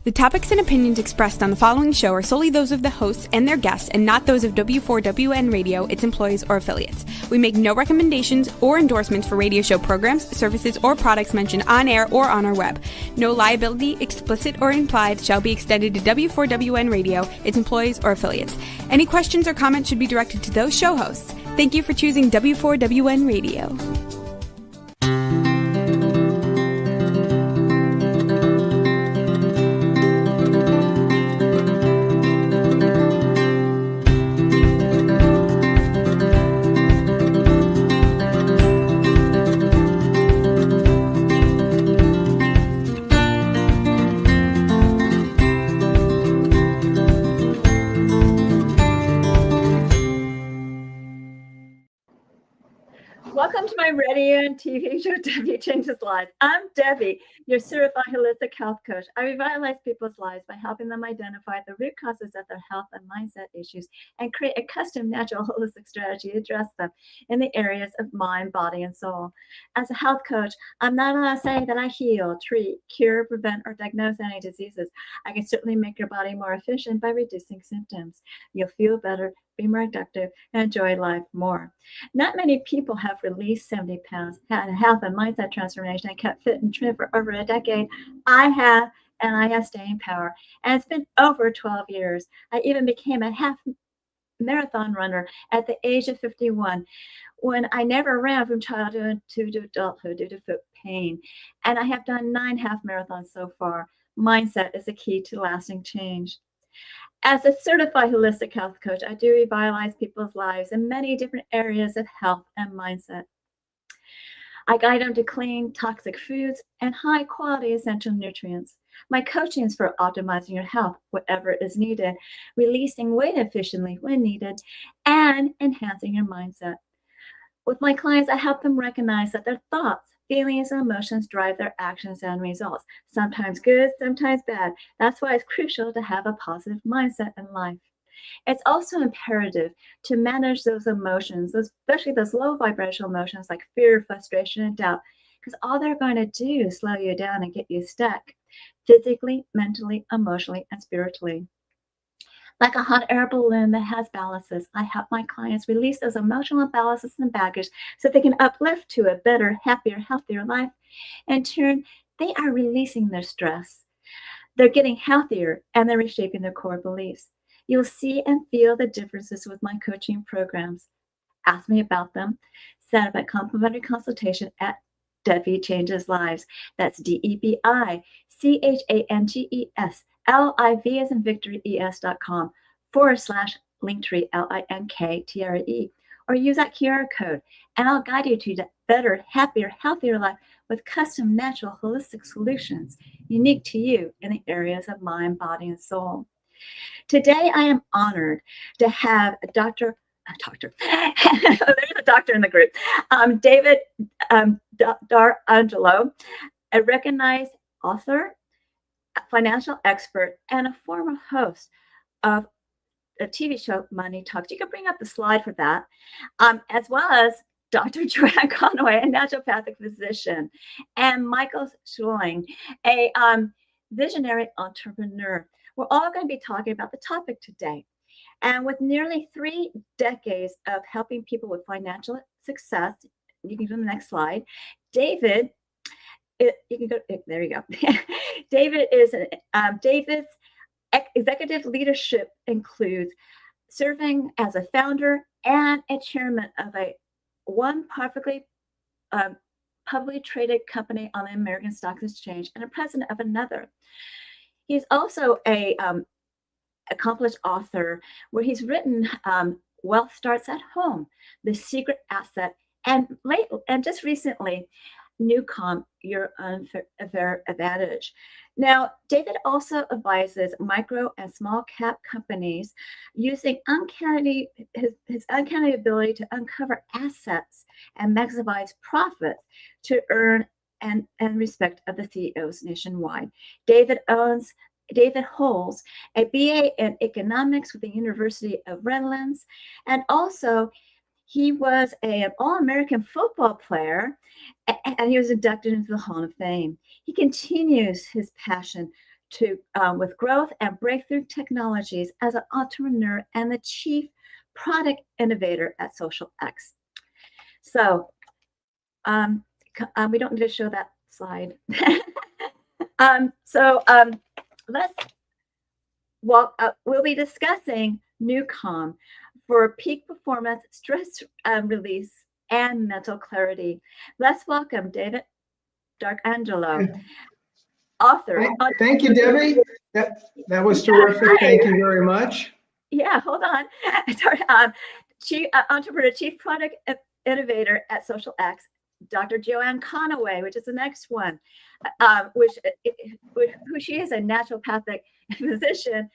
The topics and opinions expressed on the following show are solely those of the hosts and their guests and not those of W4WN Radio, its employees, or affiliates. We make no recommendations or endorsements for radio show programs, services, or products mentioned on air or on our web. No liability, explicit or implied, shall be extended to W4WN Radio, its employees, or affiliates. Any questions or comments should be directed to those show hosts. Thank you for choosing W4WN Radio. Welcome to my radio and TV show, Debi Changes Lives. I'm Debi, your certified holistic health coach. I revitalize people's lives by helping them identify the root causes of their health and mindset issues and create a custom natural holistic strategy to address them in the areas of mind, body, and soul. As a health coach, I'm not saying that I heal, treat, cure, prevent, or diagnose any diseases. I can certainly make your body more efficient by reducing symptoms. You'll feel better, be more productive, and enjoy life more. Not many people have released 70 pounds, had a health and mindset transformation, and kept fit and trim for over a decade. I have, and I have staying power. And it's been over 12 years. I even became a half marathon runner at the age of 51 when I never ran from childhood to adulthood due to foot pain. And I have done 9 half marathons so far. Mindset is the key to lasting change. As a certified holistic health coach, I do revitalize people's lives in many different areas of health and mindset. I guide them to clean, toxic foods and high-quality essential nutrients. My coaching is for optimizing your health, whatever is needed, releasing weight efficiently when needed, and enhancing your mindset. With my clients, I help them recognize that their thoughts, feelings, and emotions drive their actions and results, sometimes good, sometimes bad. That's why it's crucial to have a positive mindset in life. It's also imperative to manage those emotions, especially those low vibrational emotions like fear, frustration, and doubt, because all they're going to do is slow you down and get you stuck physically, mentally, emotionally, and spiritually. Like a hot air balloon that has ballasts, I help my clients release those emotional ballasts and baggage so they can uplift to a better, happier, healthier life. In turn, they are releasing their stress. They're getting healthier and they're reshaping their core beliefs. You'll see and feel the differences with my coaching programs. Ask me about them. Set up a complimentary consultation at Debi Changes Lives. That's DEBICHANGES. LIV as in Victory ES.com/Linktree LINKTRE, or use that QR code and I'll guide you to a better, happier, healthier life with custom, natural, holistic solutions unique to you in the areas of mind, body, and soul. Today, I am honored to have there's a doctor in the group, David DArcangelo, a recognized author, financial expert, and a former host of a TV show, Money Talks. You can bring up the slide for that, as well as Dr. Joanne Conaway, a naturopathic physician, and Michael Swilling, a visionary entrepreneur. We're all going to be talking about the topic today. And with nearly 3 decades of helping people with financial success, you can go to the next slide, David, you can go, there you go. David's executive leadership includes serving as a founder and a chairman of one publicly traded company on the American Stock Exchange and a president of another. He's also a accomplished author where he's written Wealth Starts at Home, The Secret Asset, and just recently, NuCalm, Your Unfair Advantage. Now, David also advises micro and small cap companies using his uncanny ability to uncover assets and maximize profits to earn and respect of the CEOs nationwide. David holds a BA in economics with the University of Redlands, and also he was an All-American football player, and he was inducted into the Hall of Fame. He continues his passion to with growth and breakthrough technologies as an entrepreneur and the chief product innovator at SocialX. So we don't need to show that slide. We'll be discussing NuCalm for peak performance, stress release, and mental clarity. Let's welcome David DArcangelo, author. Thank you, Debbie. That was terrific. Thank you very much. Yeah, hold on. Chief entrepreneur, chief product innovator at SocialX. Dr. Joanne Conaway, which is the next one, who she is a naturopathic physician,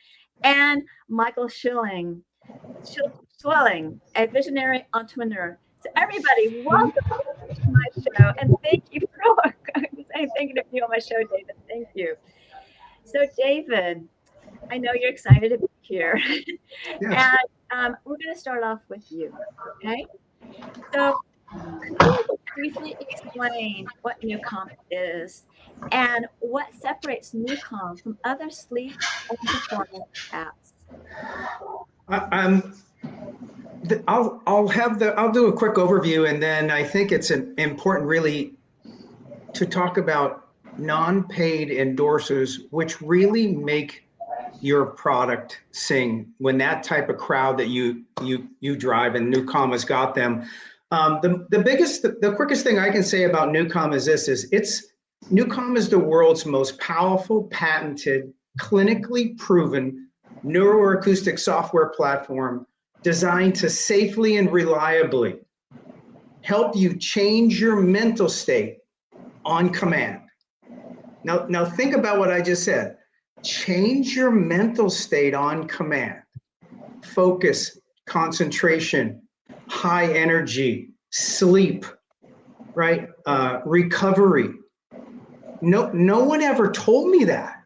and Michael Swilling, a visionary entrepreneur. So everybody, welcome to my show, and thank you for saying thank you to be on my show, David. Thank you. So David, I know you're excited to be here. Yes. And we're going to start off with you, okay? So could you briefly explain what NuCalm is and what separates NuCalm from other sleep and performance apps? I'll do a quick overview, and then I think it's important really to talk about non-paid endorsers, which really make your product sing when that type of crowd that you drive, and NuCalm has got them. The quickest thing I can say about NuCalm is this: NuCalm is the world's most powerful, patented, clinically proven neuroacoustic software platform designed to safely and reliably help you change your mental state on command. Now think about what I just said. Change your mental state on command. Focus, concentration, high energy, sleep, right? Recovery. No one ever told me that.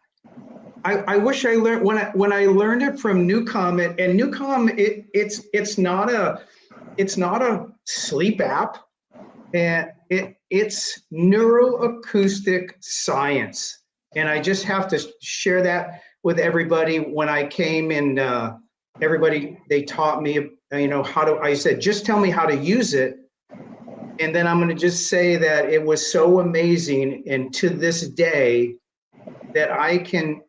I wish I learned when I learned it from NuCalm, and NuCalm it's not a sleep app, and it's neuroacoustic science. And I just have to share that with everybody. When I came in, they taught me, I said, just tell me how to use it. And then I'm going to just say that it was so amazing. And to this day, that I can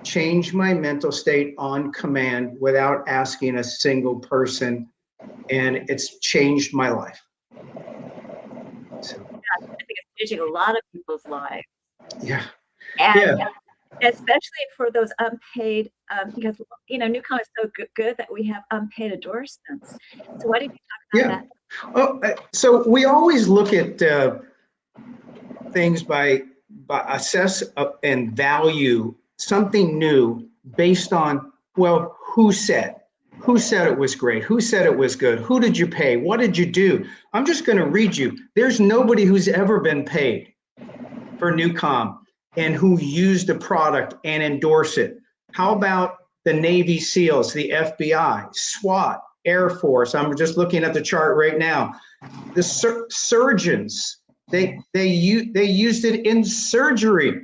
change my mental state on command without asking a single person. And it's changed my life. So. I think it's changing a lot of people's lives. Yeah. And especially for those unpaid, because NuCalm is so good that we have unpaid endorsements. So why did you talk about that? Oh, so we always look at things by assess and value something new based on, well, who said it was great? Who said it was good? Who did you pay? What did you do? I'm just going to read you. There's nobody who's ever been paid for NuCalm and who used the product and endorse it. How about the Navy SEALs, the FBI, SWAT, Air Force? I'm just looking at the chart right now. The surgeons, they used it in surgery.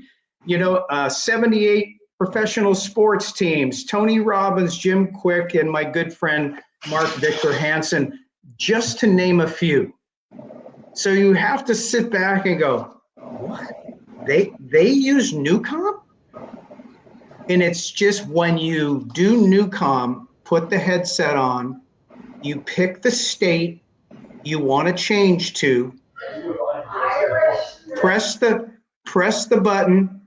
78 professional sports teams, Tony Robbins, Jim Quick, and my good friend Mark Victor Hansen, just to name a few. So you have to sit back and go, what? They use NuCalm? And it's just when you do NuCalm, put the headset on, you pick the state you want to change to, press the button,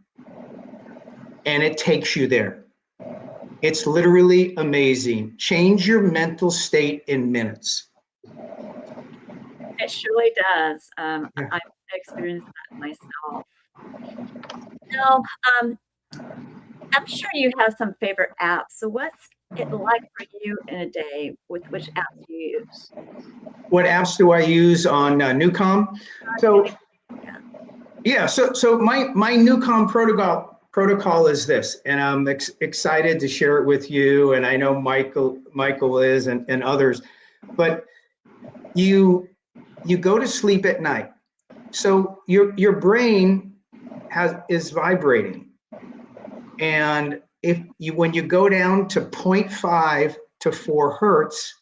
and it takes you there. It's literally amazing. Change your mental state in minutes. It surely does. I've experienced that myself. Now, I'm sure you have some favorite apps. So what's it like for you in a day with which apps do you use? What apps do I use on NuCalm? So my NuCalm protocol is this, and I'm excited to share it with you, and I know Michael is, and others. But you go to sleep at night, so your brain is vibrating. And when you go down to 0.5 to 4 hertz,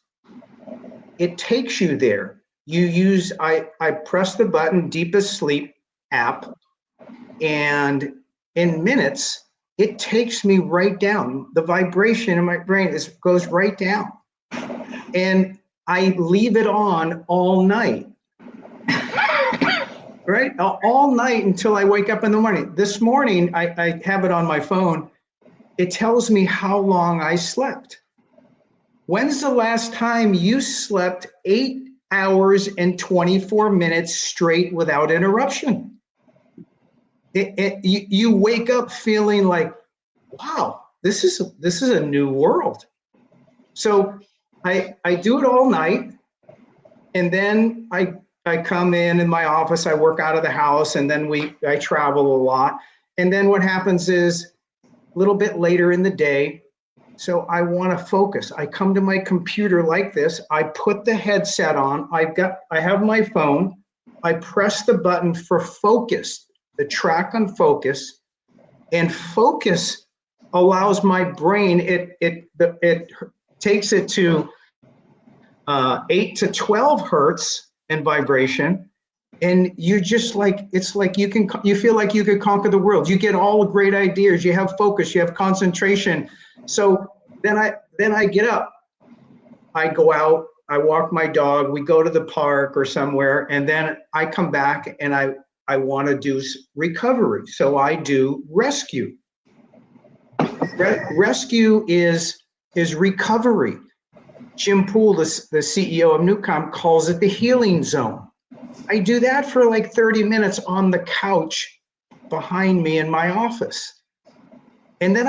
it takes you there. I press the button, deepest sleep app, and in minutes, it takes me right down. The vibration in my brain goes right down. And I leave it on all night, right? All night until I wake up in the morning. This morning, I have it on my phone. It tells me how long I slept. When's the last time you slept 8 hours and 24 minutes straight without interruption? You wake up feeling like, wow, this is a new world. So I do it all night, and then I come in my office, I work out of the house, and then I travel a lot. And then what happens is a little bit later in the day, so I want to focus. I come to my computer like this, I put the headset on, I have my phone, I press the button for focus, the track on focus, and focus allows my brain, it takes it to 8 to 12 hertz in vibration, and you just like, it's like you feel like you could conquer the world. You get all the great ideas, you have focus, you have concentration. So then I get up, I go out, I walk my dog, we go to the park or somewhere, and then I come back and I want to do recovery. So I do rescue. Rescue is recovery. Jim Poole, the CEO of NuCalm, calls it the healing zone. I do that for like 30 minutes on the couch behind me in my office. And then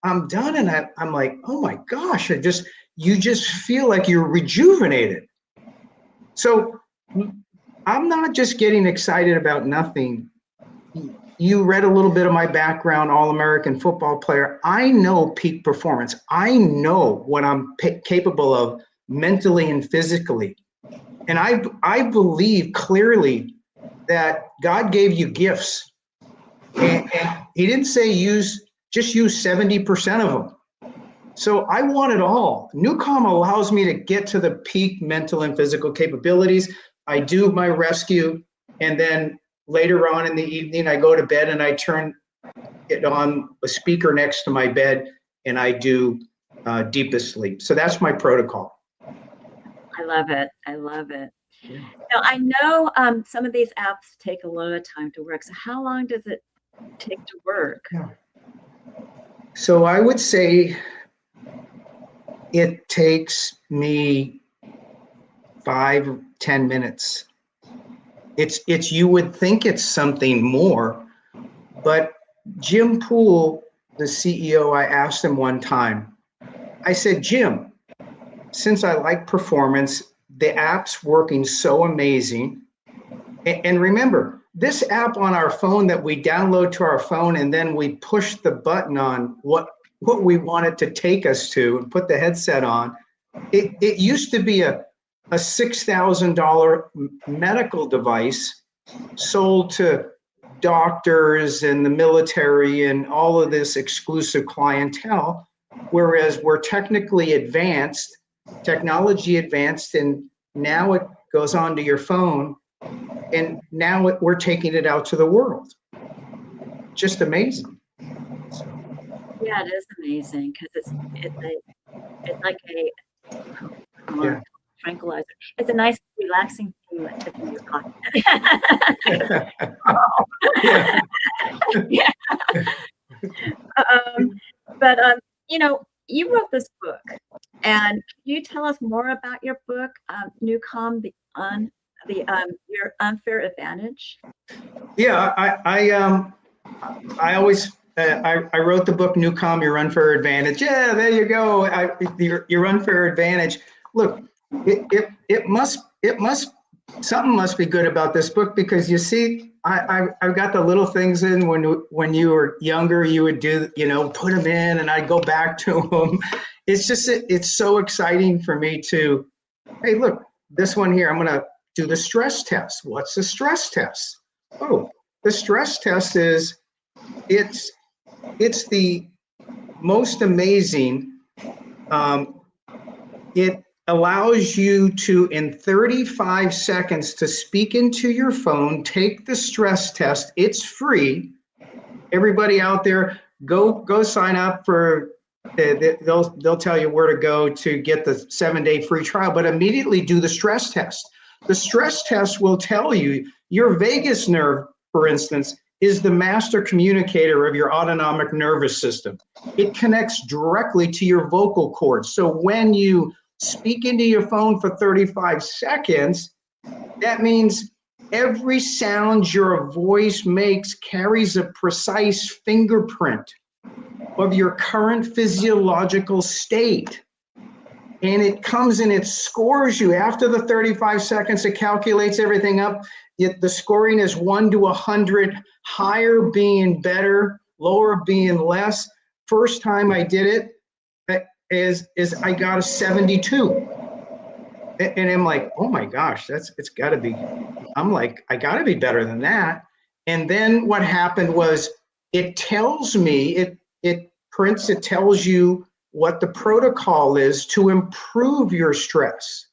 I'm done, and I'm like, oh my gosh, you just feel like you're rejuvenated. So I'm not just getting excited about nothing. You read a little bit of my background, All-American football player. I know peak performance. I know what I'm capable of mentally and physically. And I believe clearly that God gave you gifts. And he didn't say just use 70% of them. So I want it all. NuCalm allows me to get to the peak mental and physical capabilities. I do my rescue, and then later on in the evening, I go to bed and I turn it on a speaker next to my bed, and I do deepest sleep. So that's my protocol. I love it. I love it. Yeah. Now, I know some of these apps take a lot of time to work. So how long does it take to work? Yeah. So I would say it takes me 5-10 minutes. It's you would think it's something more, but Jim Poole, the CEO, I asked him one time, I said, Jim, since I like performance, the app's working so amazing. And remember, this app on our phone that we download to our phone, and then we push the button on what we want it to take us to and put the headset on. It used to be a $6,000 medical device sold to doctors and the military and all of this exclusive clientele, whereas we're technology advanced, and now it goes onto your phone, and now we're taking it out to the world. Just amazing. Yeah, it is amazing because it's like a tranquilizer. It's a nice, relaxing thing in your pocket. Yeah. Yeah. But you wrote this book, and can you tell us more about your book, NuCalm, your unfair advantage? Yeah, I always I wrote the book NuCalm, Your Unfair Advantage. Yeah, there you go. Your unfair advantage. Look, something must be good about this book, because you see, I've got the little things in when you were younger, you would do, put them in, and I'd go back to them. It's so exciting for me to, hey, look, this one here, I'm going to do the stress test. What's the stress test? Oh, the stress test is, it's the most amazing. It allows you to, in 35 seconds, to speak into your phone, take the stress test. It's free. Everybody out there, go sign up for. They'll tell you where to go to get the 7-day free trial, but immediately do the stress test. The stress test will tell you your vagus nerve, for instance, is the master communicator of your autonomic nervous system. It connects directly to your vocal cords. So when you speak into your phone for 35 seconds, that means every sound your voice makes carries a precise fingerprint of your current physiological state. And it comes and it scores you. After the 35 seconds, it calculates everything up. The scoring is 1 to 100, higher being better, lower being less. First time I did it is I got a 72. And I'm like, oh my gosh, it's gotta be, I'm like, I gotta be better than that. And then what happened was it tells me, it tells you what the protocol is to improve your stress,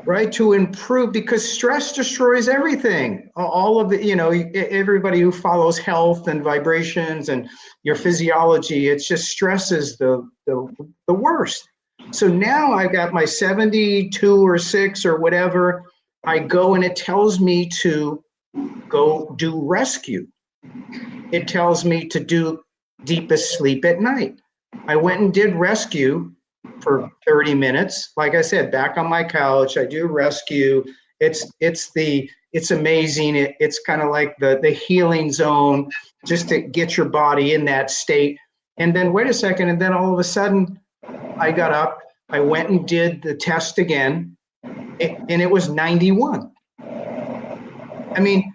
right? To improve, because stress destroys everything. All of the, everybody who follows health and vibrations and your physiology, it's just stress is the worst. So now I got my 72 or 6 or whatever, I go and it tells me to go do rescue. It tells me to do deepest sleep at night. I went and did rescue for 30 minutes. Like I said, back on my couch, I do rescue. It's amazing. It's kind of like the healing zone, just to get your body in that state. And then wait a second, and then all of a sudden I got up, I went and did the test again, and it was 91. I mean,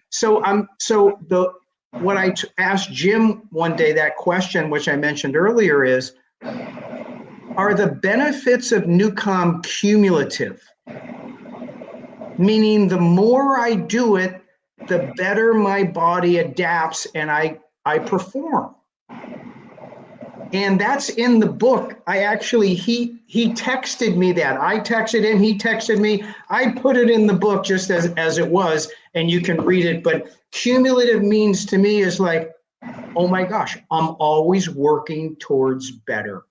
what I asked Jim one day, that question, which I mentioned earlier, is, are the benefits of NuCalm cumulative? Meaning the more I do it, the better my body adapts and I perform. And that's in the book. I actually, he texted me that. I texted him, he texted me. I put it in the book just as it was, and you can read it. But cumulative means to me is like, oh my gosh, I'm always working towards better.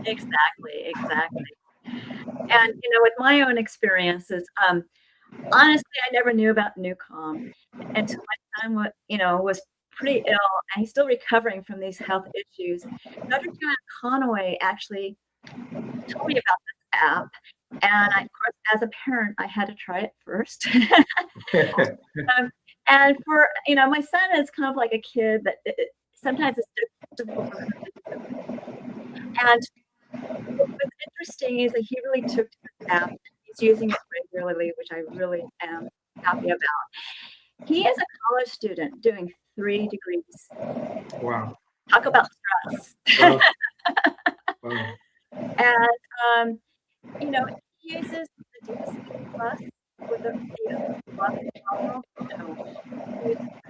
Exactly. And, with my own experiences, honestly, I never knew about NuCalm until my son was pretty ill, and he's still recovering from these health issues. Dr. Joanne Conaway actually told me about this app, and of course, as a parent, I had to try it first. And for my son is kind of like a kid that sometimes it's difficult for him to do. And what's interesting is that he really took to this app. He's using it regularly, which I really am happy about. He is a college student doing 3 degrees. Wow. Talk about stress. Wow. Wow. And, he uses the deepest sleep plus with a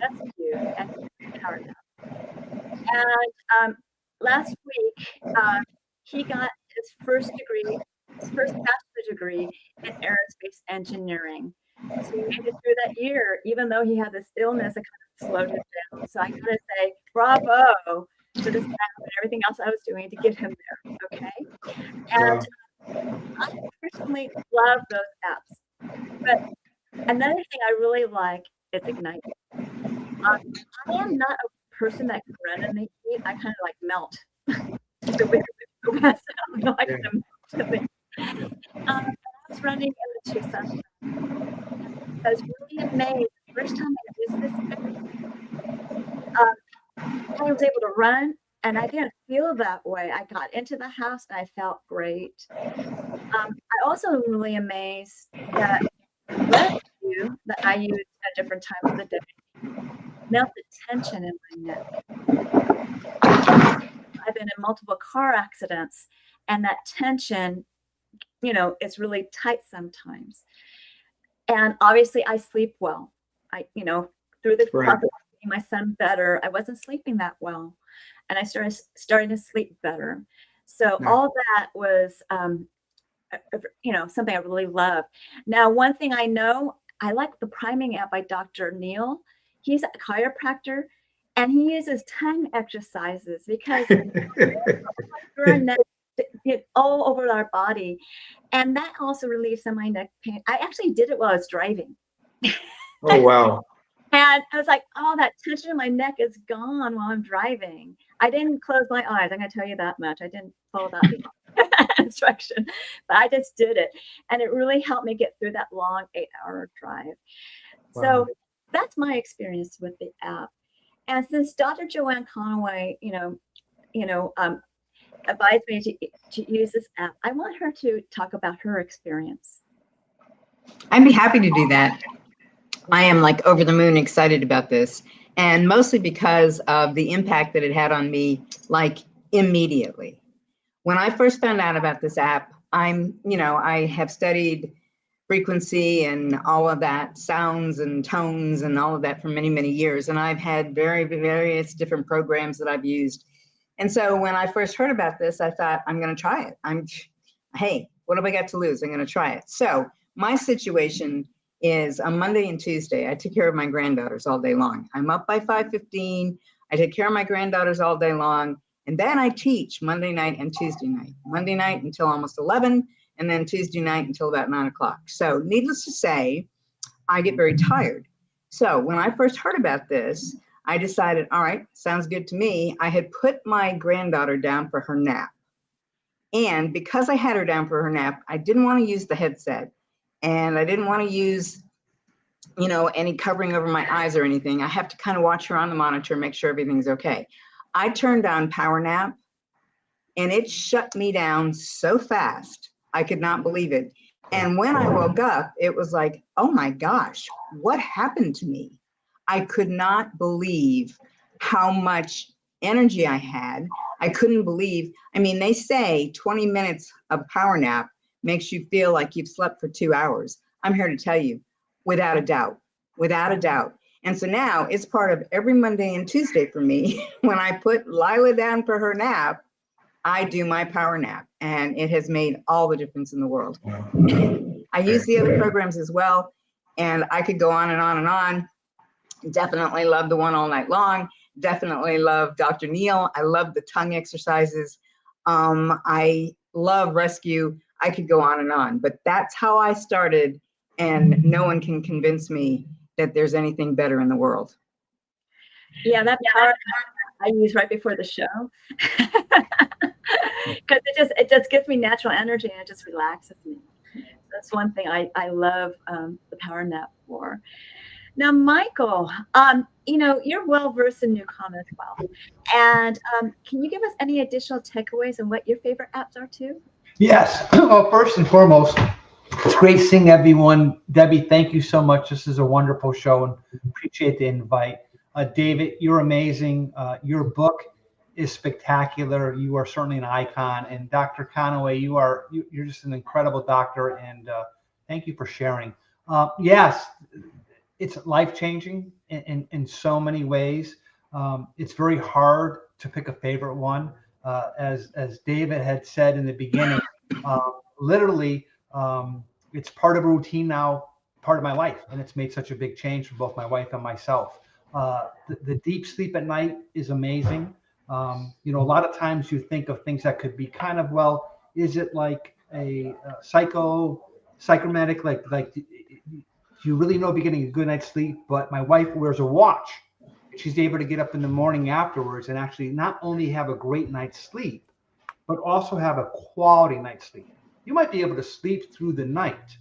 rescue and power nap. And last week, he got his first bachelor's degree in aerospace engineering. So he made it through that year, even though he had this illness that kind of slowed him down. So I gotta say, bravo to this app and everything else I was doing to get him there. Okay. And I personally love those apps. But another thing I really like is Ignite. I am not a person that can run in the heat. I kind of like melt. I kind of melt. I was running in the Tucson. I was really amazed. The first time I used this I was able to run, and I didn't feel that way. I got into the house and I felt great. I also am really amazed that rescue that I use at different times of the day melt the tension in my neck. I've been in multiple car accidents, and that tension, it's really tight sometimes. And obviously I sleep well. through the Right. process of making my son better, I wasn't sleeping that well, and I starting to sleep better. So Nice. all that was, something I really love. Now, one thing I know, I like the priming app by Dr. Neil. He's a chiropractor, and he uses tongue exercises because through our neck, all over our body, and that also relieves some of my neck pain. I actually did it while I was driving. Oh, wow. And I was like, oh, that tension in my neck is gone while I'm driving. I didn't close my eyes. I'm going to tell you that much. I didn't follow that instruction, but I just did it. And it really helped me get through that long 8-hour drive. Wow. So that's my experience with the app. And since Dr. Joanne Conaway, advised me to use this app, I want her to talk about her experience. I'd be happy to do that. I am like over the moon excited about this, and mostly because of the impact that it had on me, like immediately. When I first found out about this app, I have studied frequency and all of that, sounds and tones and all of that for many, many years. And I've had various different programs that I've used. And so when I first heard about this, I thought, I'm going to try it. Hey, what have I got to lose? I'm going to try it. So my situation is on Monday and Tuesday, I take care of my granddaughters all day long. I'm up by 5:15. I take care of my granddaughters all day long. And then I teach Monday night and Tuesday night. Monday night until almost 11, and then Tuesday night until about 9 o'clock. So needless to say, I get very tired. So when I first heard about this, I decided, all right, sounds good to me. I had put my granddaughter down for her nap. And because I had her down for her nap, I didn't want to use the headset. And I didn't want to use, any covering over my eyes or anything. I have to kind of watch her on the monitor, make sure everything's okay. I turned on Power Nap, and it shut me down so fast. I could not believe it. And when I woke up, it was like, oh my gosh, what happened to me? I could not believe how much energy I had. I couldn't believe, they say 20 minutes of power nap makes you feel like you've slept for 2 hours. I'm here to tell you, without a doubt. And so now it's part of every Monday and Tuesday for me. When I put Lila down for her nap, I do my power nap, and it has made all the difference in the world. I use the other programs as well, and I could go on and on and on. Definitely love the one all night long. Definitely love Dr. Neil. I love the tongue exercises. I love rescue. I could go on and on, but that's how I started, and no one can convince me that there's anything better in the world. Yeah, that power I use right before the show, because it just gives me natural energy and it just relaxes me. That's one thing I love the power nap for. Now, Michael, you're well versed in NuCalm as well, and can you give us any additional takeaways on what your favorite apps are too? Yes. Well, first and foremost, it's great seeing everyone. Debbie, thank you so much. This is a wonderful show, and appreciate the invite. David, you're amazing. Your book is spectacular. You are certainly an icon. And Dr. Conaway, you're just an incredible doctor. And thank you for sharing. Yes, it's life-changing in so many ways. It's very hard to pick a favorite one. As David had said in the beginning, literally, it's part of a routine now, part of my life, and it's made such a big change for both my wife and myself. The deep sleep at night is amazing. A lot of times you think of things that could be kind of, well, is it like a psychomatic, like do you really know if you're getting a good night's sleep? But my wife wears a watch. She's able to get up in the morning afterwards and actually not only have a great night's sleep, but also have a quality night's sleep. You might be able to sleep through the night,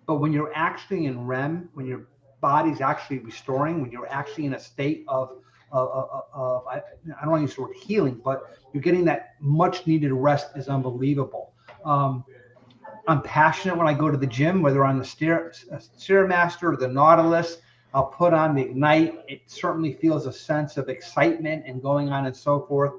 but when you're actually in REM, when your body's actually restoring, when you're actually in a state of I don't want to use the word healing, but you're getting that much needed rest is unbelievable. I'm passionate when I go to the gym, whether on the Stairmaster or the Nautilus. I'll put on the Ignite. It certainly feels a sense of excitement and going on and so forth.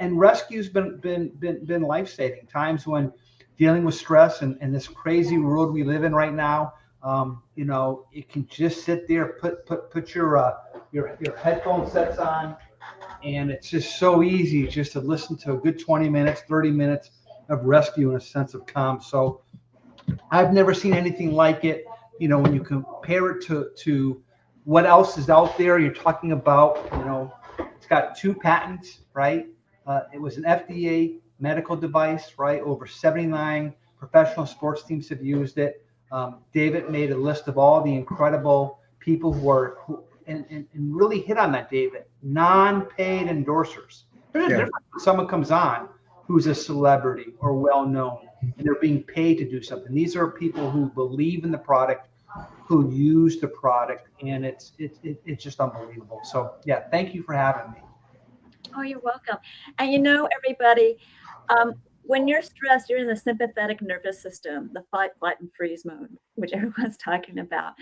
And rescue's been life-saving. Times when dealing with stress and this crazy world we live in right now, You know, you can just sit there, put your headphone sets on, and it's just so easy just to listen to a good 20 minutes, 30 minutes of rescue and a sense of calm. So I've never seen anything like it. You know, when you compare it to what else is out there, you're talking about, you know, it's got 2 patents, right? It was an FDA medical device, right? Over 79 professional sports teams have used it. David made a list of all the incredible people and really hit on that, David, non-paid endorsers. There's a difference when someone comes on who's a celebrity or well-known and they're being paid to do something. These are people who believe in the product, who use the product, and it's just unbelievable. So yeah, thank you for having me. Oh, you're welcome. And you know, everybody, when you're stressed, you're in the sympathetic nervous system, the fight, flight, and freeze mode, which everyone's talking about.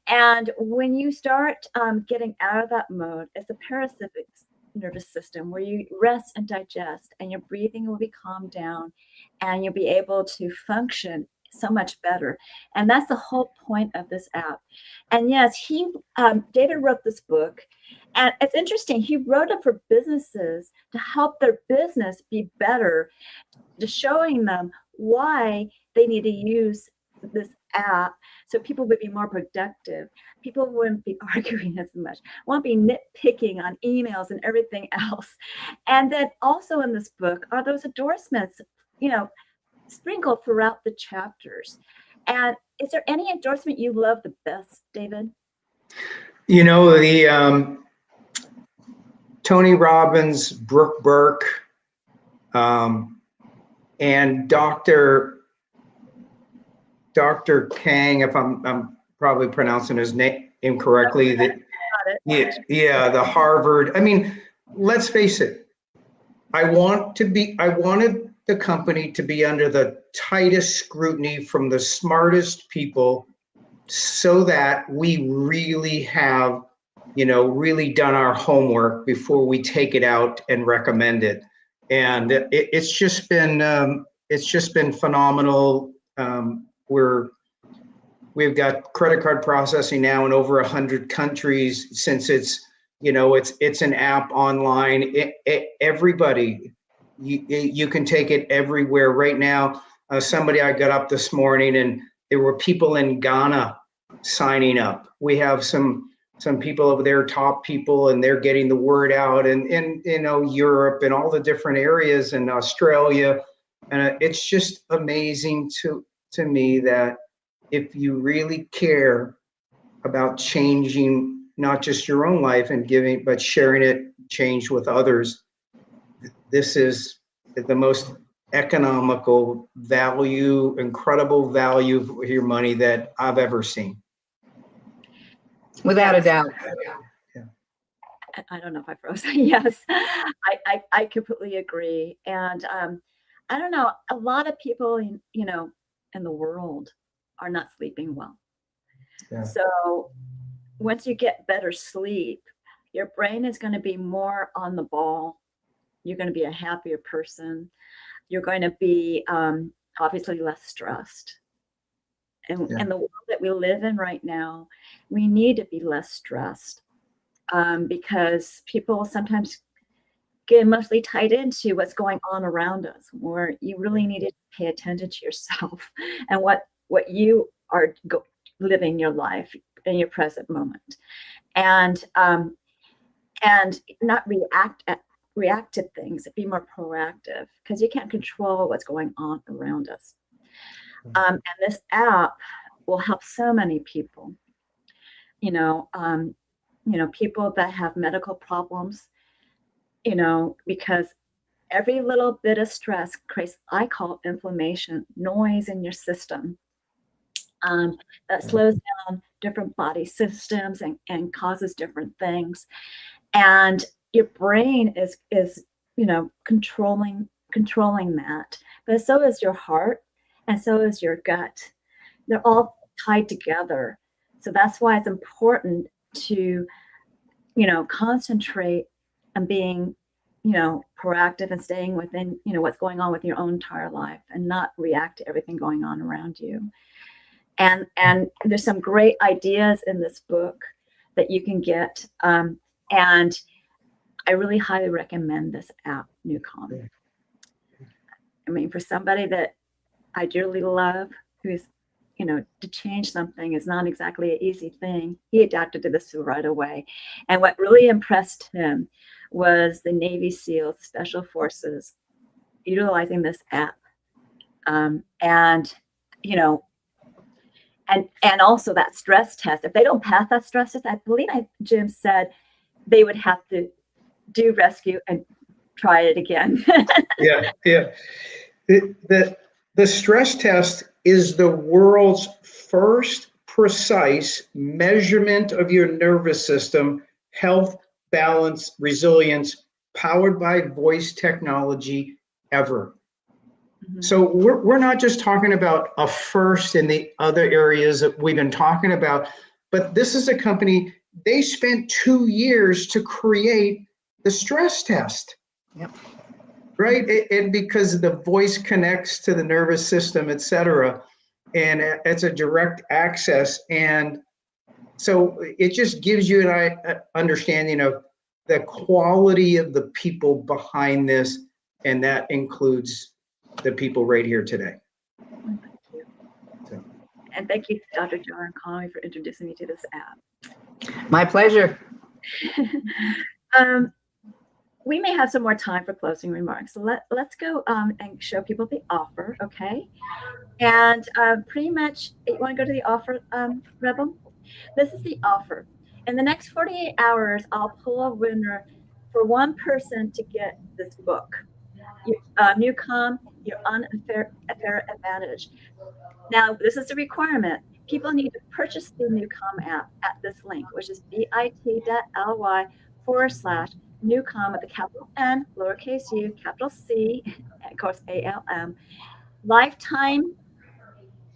And when you start getting out of that mode, it's the parasympathetic nervous system where you rest and digest, and your breathing will be calmed down, and you'll be able to function so much better. And that's the whole point of this app. And yes, David wrote this book, and it's interesting. He wrote it for businesses to help their business be better, to showing them why they need to use this app so people would be more productive. People wouldn't be arguing as much, won't be nitpicking on emails and everything else. And then also in this book are those endorsements, you know, sprinkled throughout the chapters. And is there any endorsement you love the best, David? You know, the Tony Robbins, Brooke Burke, and Dr. Kang, if I'm probably pronouncing his name incorrectly, the Harvard. I mean, let's face it. I wanted the company to be under the tightest scrutiny from the smartest people, so that we really have, you know, really done our homework before we take it out and recommend it. And it's just been phenomenal. We've got credit card processing now in over 100 countries, since it's an app online. Everybody, you can take it everywhere right now. I got up this morning and there were people in Ghana signing up. We have some people over there, top people, and they're getting the word out, and you know, Europe and all the different areas, and Australia. And it's just amazing to me that if you really care about changing not just your own life and giving, but sharing it, change with others, this is the most economical value, incredible value for your money that I've ever seen. Without a doubt. I don't know if I froze. Yes, I completely agree. And I don't know, a lot of people in the world are not sleeping well. Yeah. So once you get better sleep, your brain is going to be more on the ball. You're going to be a happier person. You're going to be obviously less stressed. And in the world that we live in right now, we need to be less stressed because people sometimes get emotionally tied into what's going on around us, where you really need to pay attention to yourself and what you are living your life in your present moment, and not react to things, be more proactive, because you can't control what's going on around us. And this app will help so many people, people that have medical problems, because every little bit of stress creates, I call inflammation, noise in your system, that slows down different body systems and causes different things. And your brain is controlling that, but so is your heart, and so is your gut. They're all tied together. So that's why it's important to, concentrate on being, proactive and staying within, what's going on with your own entire life, and not react to everything going on around you. And there's some great ideas in this book that you can get. And I really highly recommend this app, NuCalm. I mean, for somebody that I dearly love, who's, to change something is not exactly an easy thing, he adapted to this right away. And what really impressed him was the Navy SEALs, Special Forces, utilizing this app. And also that stress test. If they don't pass that stress test, I believe Jim said they would have to do rescue and try it again. Yeah. The stress test is the world's first precise measurement of your nervous system, health, balance, resilience, powered by voice technology ever. Mm-hmm. So we're not just talking about a first in the other areas that we've been talking about, but this is a company, they spent 2 years to create the stress test. Yep. Right. And because the voice connects to the nervous system, et cetera, and it's a direct access. And so it just gives you an understanding of the quality of the people behind this. And that includes the people right here today. So. And thank you, Dr. Joanne Conaway, for introducing me to this app. My pleasure. We may have some more time for closing remarks. So let's go and show people the offer, okay? And pretty much, you want to go to the offer, Rebel? This is the offer. In the next 48 hours, I'll pull a winner for one person to get this book. NuCalm, Your Unfair Advantage. Now, this is a requirement. People need to purchase the NuCalm app at this link, which is bit.ly/NuCalm with a capital N, lowercase u, capital C, and of course ALM. Lifetime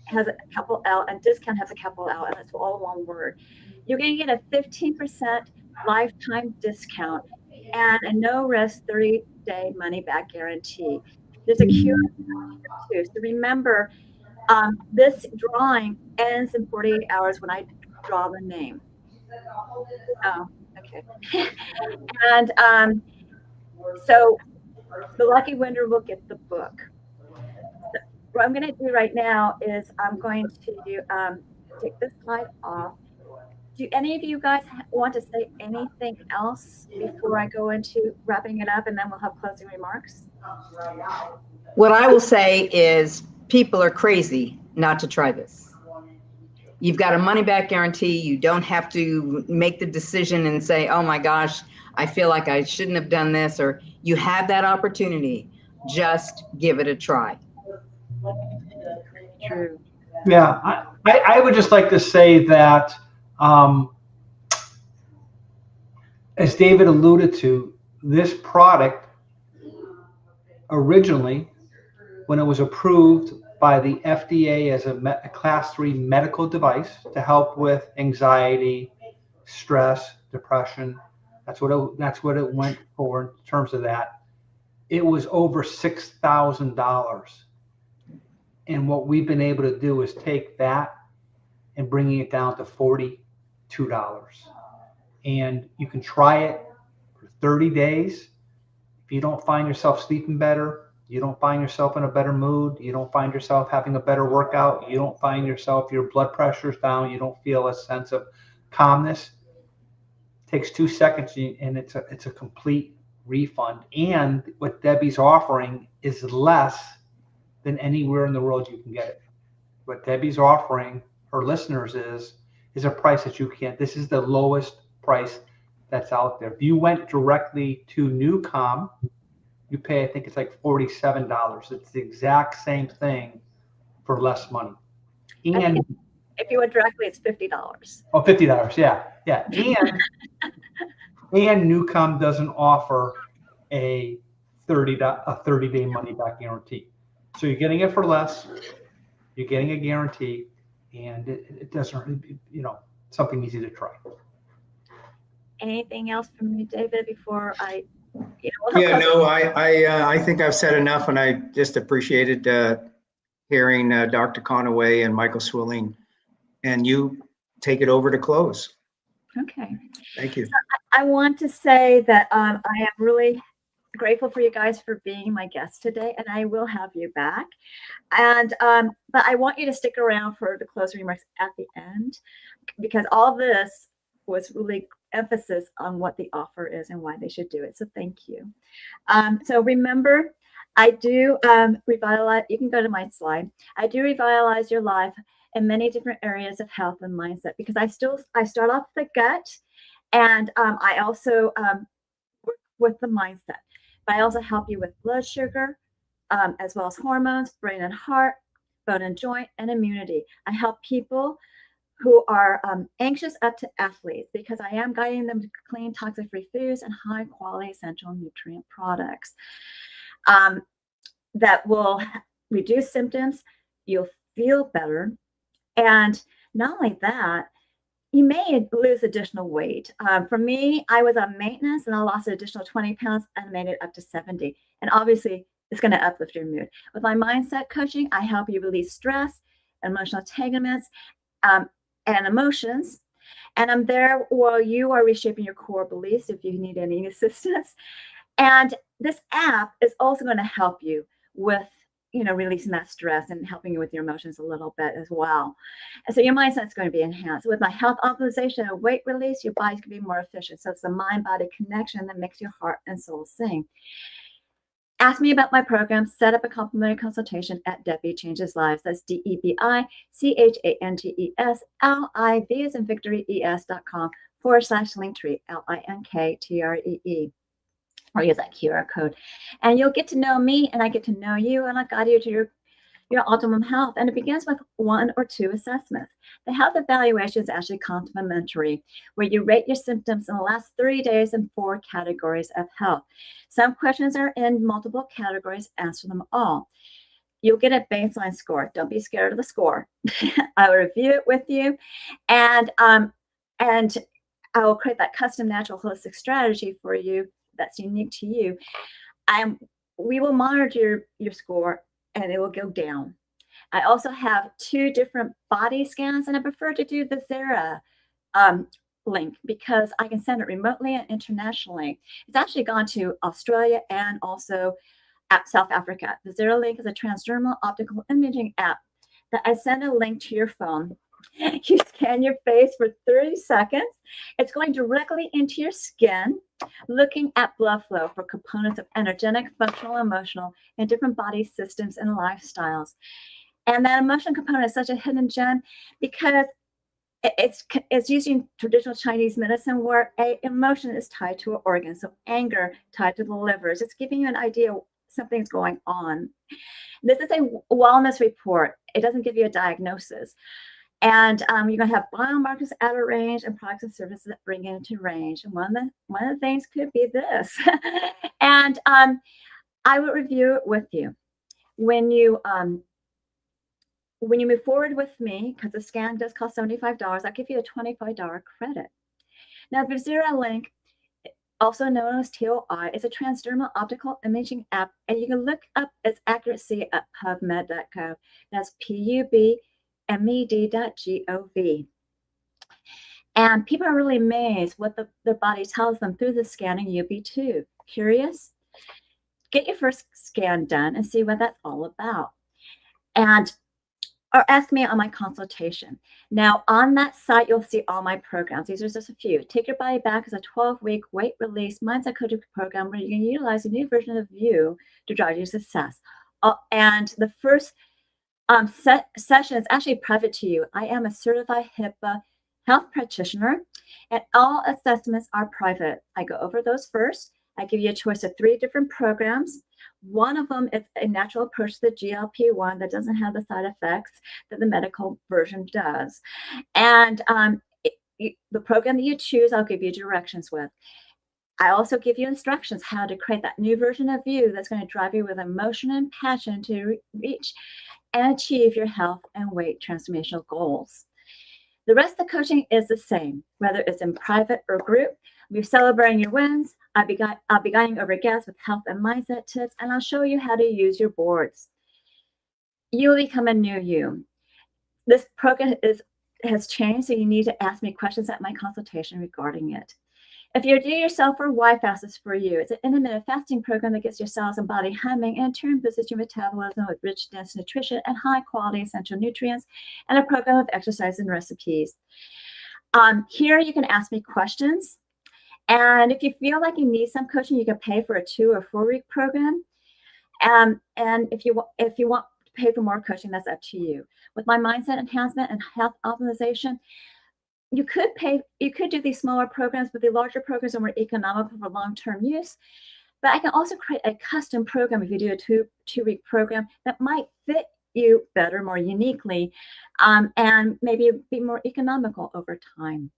has a capital L and discount has a capital L, and it's all one word. You're going to get a 15% lifetime discount and a no-risk 30-day money-back guarantee. There's a QR code too. So remember, this drawing ends in 48 hours when I draw the name. Oh, okay. And so the lucky winner will get the book. What I'm going to do right now is I'm going to take this slide off. Do any of you guys want to say anything else before I go into wrapping it up, and then we'll have closing remarks? What I will say is people are crazy not to try this. You've got a money-back guarantee. You don't have to make the decision and say, oh my gosh, I feel like I shouldn't have done this, or you have that opportunity. Just give it a try. True. Yeah, I would just like to say that, as David alluded to, this product originally, when it was approved by the FDA as a class 3 medical device to help with anxiety, stress, depression, that's what it went for in terms of that. It was over $6,000. And what we've been able to do is take that and bringing it down to $42. And you can try it for 30 days. If you don't find yourself sleeping better, you don't find yourself in a better mood, you don't find yourself having a better workout, you don't find yourself, your blood pressure's down, you don't feel a sense of calmness, it takes 2 seconds and it's a complete refund. And what Debi's offering is less than anywhere in the world you can get it. What Debi's offering her listeners is a price that you can't. This is the lowest price that's out there. If you went directly to NuCalm, you pay, I think it's like $47. It's the exact same thing for less money. And if you went directly, it's $50. Oh, $50, yeah. And NuCalm doesn't offer a 30-day money-back guarantee. So you're getting it for less, you're getting a guarantee, and it doesn't, something easy to try. Anything else from you, David, before I, I think I've said enough, and I just appreciated hearing Dr. Conaway and Michael Swilling and you take it over to close. Okay. Thank you. So I want to say that I am really grateful for you guys for being my guest today, and I will have you back. And but I want you to stick around for the closing remarks at the end, because all this was really emphasis on what the offer is and why they should do it. So thank you. So remember, I do revitalize. You can go to my slide. I do revitalize your life in many different areas of health and mindset, because I start off the gut, and I also work with the mindset. But I also help you with blood sugar, as well as hormones, brain and heart, bone and joint, and immunity. I help people who are anxious up to athletes, because I am guiding them to clean, toxic-free foods and high-quality essential nutrient products that will reduce symptoms. You'll feel better. And not only that, you may lose additional weight. For me, I was on maintenance and I lost an additional 20 pounds and made it up to 70. And obviously, it's going to uplift your mood. With my mindset coaching, I help you release stress, emotional entanglements, and emotions. And I'm there while you are reshaping your core beliefs if you need any assistance. And this app is also going to help you with, releasing that stress and helping you with your emotions a little bit as well. And so your mindset is going to be enhanced. With my health optimization and weight release, your body's going to be more efficient. So it's the mind-body connection that makes your heart and soul sing. Ask me about my program. Set up a complimentary consultation at Debi Changes Lives. That's DEBICHANGESLIV as in victory ES.com/linktree, LINKTREE. Or use that QR code. And you'll get to know me, and I get to know you, and I'll guide you to your optimum health. And it begins with 1 or 2 assessments. The health evaluation is actually complimentary, where you rate your symptoms in the last 30 days in 4 categories of health. Some questions are in multiple categories. Answer them all. You'll get a baseline score. Don't be scared of the score. I will review it with you, and I will create that custom natural holistic strategy for you that's unique to you. We will monitor your score, and it will go down. I also have 2 different body scans, and I prefer to do the Zara link because I can send it remotely and internationally. It's actually gone to Australia and also at South Africa. The Zara link is a transdermal optical imaging app that I send a link to your phone. You scan your face for 30 seconds. It's going directly into your skin, looking at blood flow for components of energetic, functional, emotional, and different body systems and lifestyles. And that emotional component is such a hidden gem because it's using traditional Chinese medicine where emotion is tied to an organ. So anger tied to the liver. It's giving you an idea something's going on. This is a wellness report. It doesn't give you a diagnosis. And you're going to have biomarkers out of range and products and services that bring it into range. And one of the things could be this. And I will review it with you. When you move forward with me, because the scan does cost $75, I'll give you a $25 credit. Now, the Zara link, also known as TOI, is a transdermal optical imaging app, and you can look up its accuracy at PubMed.gov. That's PubMed.gov. And people are really amazed what their body tells them through the scanning. You'll be too. Curious? Get your first scan done and see what that's all about. Or ask me on my consultation. Now, on that site, you'll see all my programs. These are just a few. Take Your Body Back is a 12-week weight release mindset coaching program where you can utilize a new version of you to drive your success. And the first session is actually private to you. I am a certified HIPAA health practitioner, and all assessments are private. I go over those first. I give you a choice of 3 different programs. One of them is a natural approach to the GLP-1 that doesn't have the side effects that the medical version does. And the program that you choose, I'll give you directions with. I also give you instructions how to create that new version of you that's going to drive you with emotion and passion to reach and achieve your health and weight transformational goals. The rest of the coaching is the same, whether it's in private or group. We're celebrating your wins. I'll be guiding over guests with health and mindset tips, and I'll show you how to use your boards. You will become a new you. This program is has changed, so you need to ask me questions at my consultation regarding it. If you're do-it-yourself or why fast is for you, it's an intermittent fasting program that gets your cells and body humming and in turn boosts your metabolism with rich, dense nutrition and high-quality essential nutrients, and a program of exercise and recipes. Here you can ask me questions, and if you feel like you need some coaching, you can pay for a 2 or 4 week program. And if you want to pay for more coaching, that's up to you. With my mindset enhancement and health optimization, you could do these smaller programs, but the larger programs are more economical for long-term use. But I can also create a custom program if you do a two week program that might fit you better, more uniquely, and maybe be more economical over time.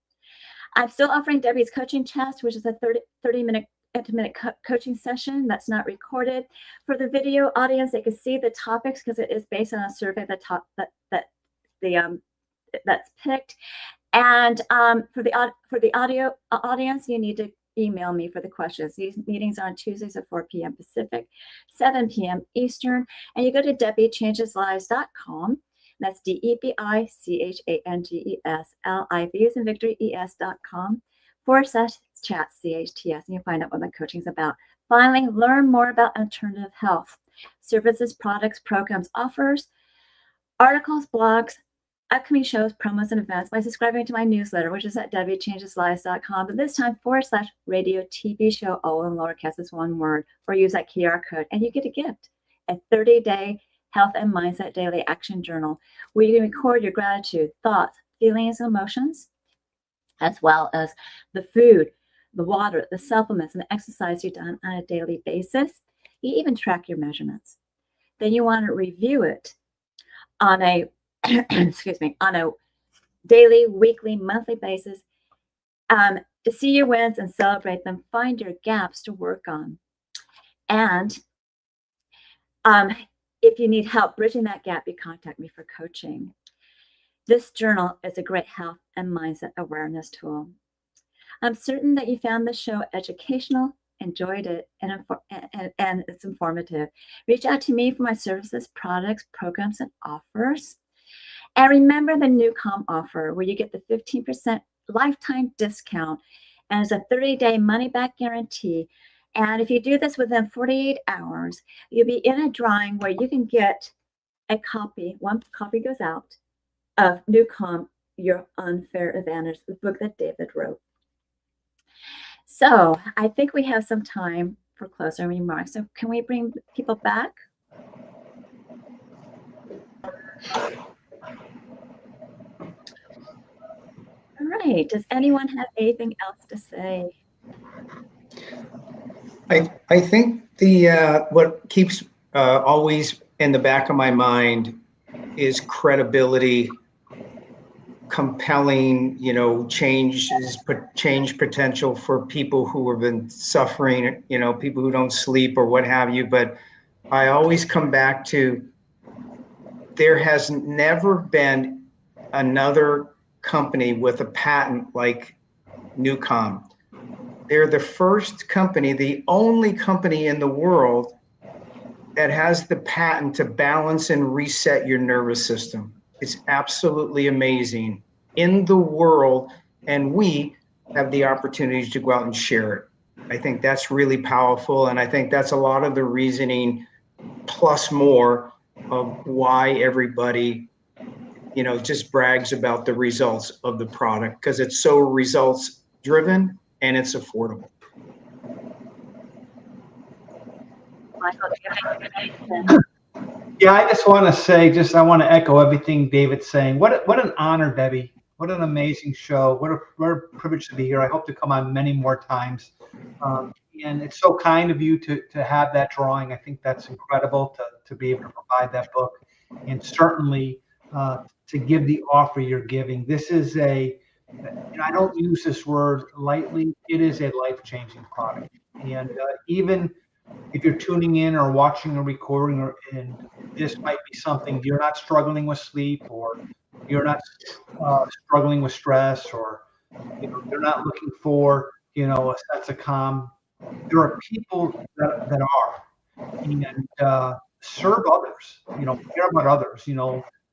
I'm still offering Debi's coaching test, which is a 30-minute intimate coaching session that's not recorded. For the video audience, they can see the topics because it is based on a survey that's picked. And for the audio audience, you need to email me for the questions. These meetings are on Tuesdays at 4 p.m. Pacific, 7 p.m. Eastern. And you go to DebiChangesLives.com. That's DebiChangesLives, as in Victory, ES.com, /chat CHTS, and you'll find out what my coaching is about. Finally, learn more about alternative health, services, products, programs, offers, articles, blogs, upcoming shows, promos, and events by subscribing to my newsletter, which is at DebiChangesLives.com, but this time /radio TV show, all in lowercase, is one word, or use that QR code, and you get a gift, a 30-day health and mindset daily action journal, where you can record your gratitude, thoughts, feelings, and emotions, as well as the food, the water, the supplements, and the exercise you've done on a daily basis. You even track your measurements. Then you want to review it on a on a daily, weekly, monthly basis to see your wins and celebrate them, find your gaps to work on. And if you need help bridging that gap, you contact me for coaching. This journal is a great health and mindset awareness tool. I'm certain that you found this show educational, enjoyed it, and it's informative. Reach out to me for my services, products, programs, and offers. And remember the NuCalm offer, where you get the 15% lifetime discount, and it's a 30-day money-back guarantee. And if you do this within 48 hours, you'll be in a drawing where you can get a copy, one copy goes out, of NuCalm, Your Unfair Advantage, the book that David wrote. So I think we have some time for closing remarks. So can we bring people back? All right. Does anyone have anything else to say? I think what keeps always in the back of my mind is credibility, compelling, change potential for people who have been suffering, people who don't sleep or what have you. But I always come back to, there has never been another company with a patent like NuCalm. They're the first company, the only company in the world that has the patent to balance and reset your nervous system. It's absolutely amazing in the world, and we have the opportunity to go out and share it. I think that's really powerful, and I think that's a lot of the reasoning plus more of why everybody, just brags about the results of the product, because it's so results driven and it's affordable. Yeah, I just want to say, I want to echo everything David's saying. What an honor, Debi. What an amazing show. What a privilege to be here. I hope to come on many more times. And it's so kind of you to have that drawing. I think that's incredible to be able to provide that book, and certainly to give the offer you're giving. This is I don't use this word lightly. It is a life-changing product. And even if you're tuning in or watching a recording, and this might be something you're not struggling with sleep, or you're not struggling with stress, or you're not looking for a sense of calm. There are people that are, and serve others. Care about others.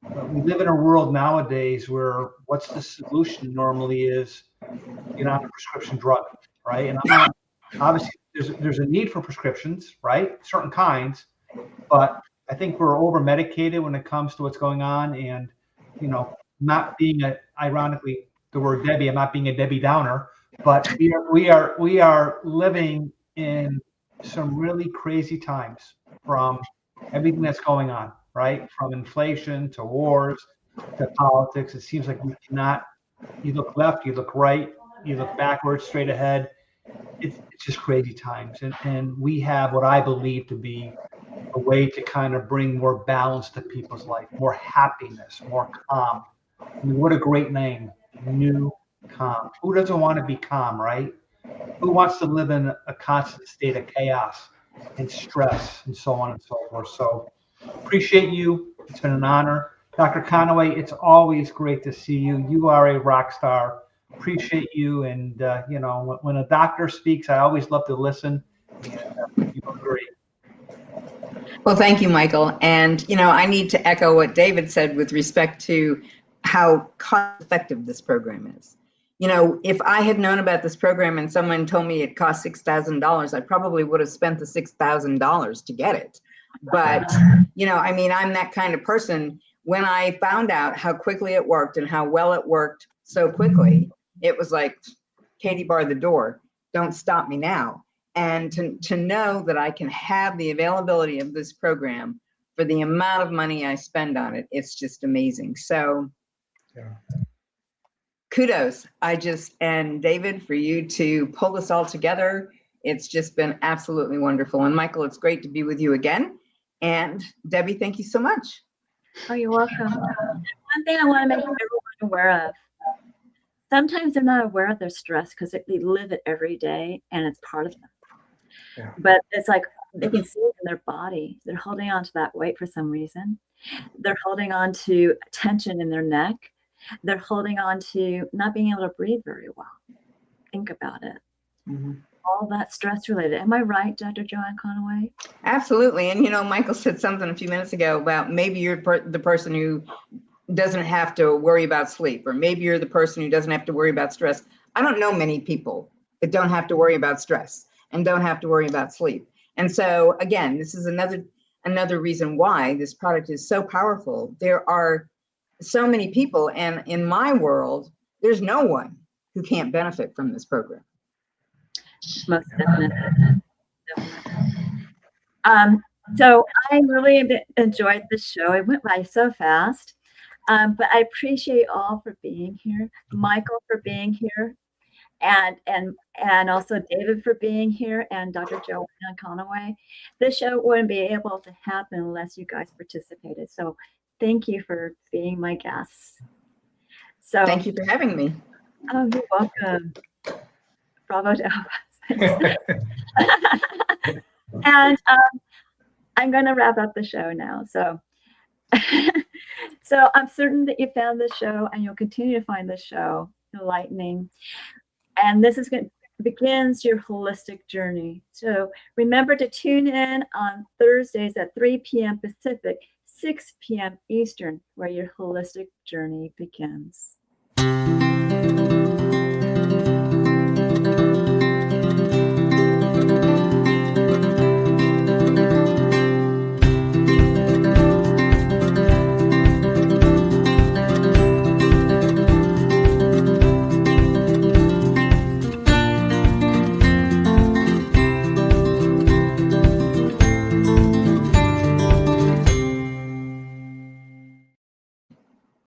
But we live in a world nowadays where what's the solution normally is get on a prescription drug, right? And I'm not, obviously there's a need for prescriptions, right? Certain kinds, but I think we're over medicated when it comes to what's going on. And, you know, not being ironically, the word Debbie, I'm not being a Debbie Downer, but we are living in some really crazy times from everything that's going on, right? From inflation to wars to politics. It seems like we cannot, you look left, you look right, you look backwards, straight ahead. It's just crazy times. And we have what I believe to be a way to kind of bring more balance to people's life, more happiness, more calm. I mean, what a great name, NuCalm. Who doesn't want to be calm, right? Who wants to live in a constant state of chaos and stress and so on and so forth? So appreciate you. It's been an honor. Dr. Conaway, it's always great to see you. You are a rock star. Appreciate you. And, you know, when a doctor speaks, I always love to listen. And you agree. Well, thank you, Michael. And, you know, I need to echo what David said with respect to how cost effective this program is. You know, if I had known about this program and someone told me it cost $6,000, I probably would have spent the $6,000 to get it. But, you know, I mean, I'm that kind of person. When I found out how quickly it worked and how well it worked so quickly, it was like, Katie, bar the door. Don't stop me now. And to know that I can have the availability of this program for the amount of money I spend on it, it's just amazing. So kudos. And David, for you to pull this all together, it's just been absolutely wonderful. And Michael, it's great to be with you again. And Debbie, thank you so much. Oh, you're welcome. One thing I want to make everyone aware of. Sometimes they're not aware of their stress because they live it every day and it's part of them. Yeah. But it's like they can see it in their body. They're holding on to that weight for some reason. They're holding on to tension in their neck. They're holding on to not being able to breathe very well. Think about it. Mm-hmm. All that stress related. Am I right, Dr. Joanne Conaway? Absolutely. And, you know, Michael said something a few minutes ago about maybe you're the person who doesn't have to worry about sleep, or maybe you're the person who doesn't have to worry about stress. I don't know many people that don't have to worry about stress and don't have to worry about sleep. And so, again, this is another reason why this product is so powerful. There are so many people, and in my world, there's no one who can't benefit from this program. Most definitely. So I really enjoyed this show. It went by so fast, but I appreciate you all for being here, Michael for being here, and also David for being here, and Dr. Joanne Conaway. This show wouldn't be able to happen unless you guys participated. So thank you for being my guests. So thank you for having me. Oh, you're welcome. Bravo to us. And I'm going to wrap up the show now. So I'm certain that you found this show and you'll continue to find this show enlightening. And this is begins your holistic journey. So remember to tune in on Thursdays at 3 p.m. Pacific, 6 p.m. Eastern, where your holistic journey begins.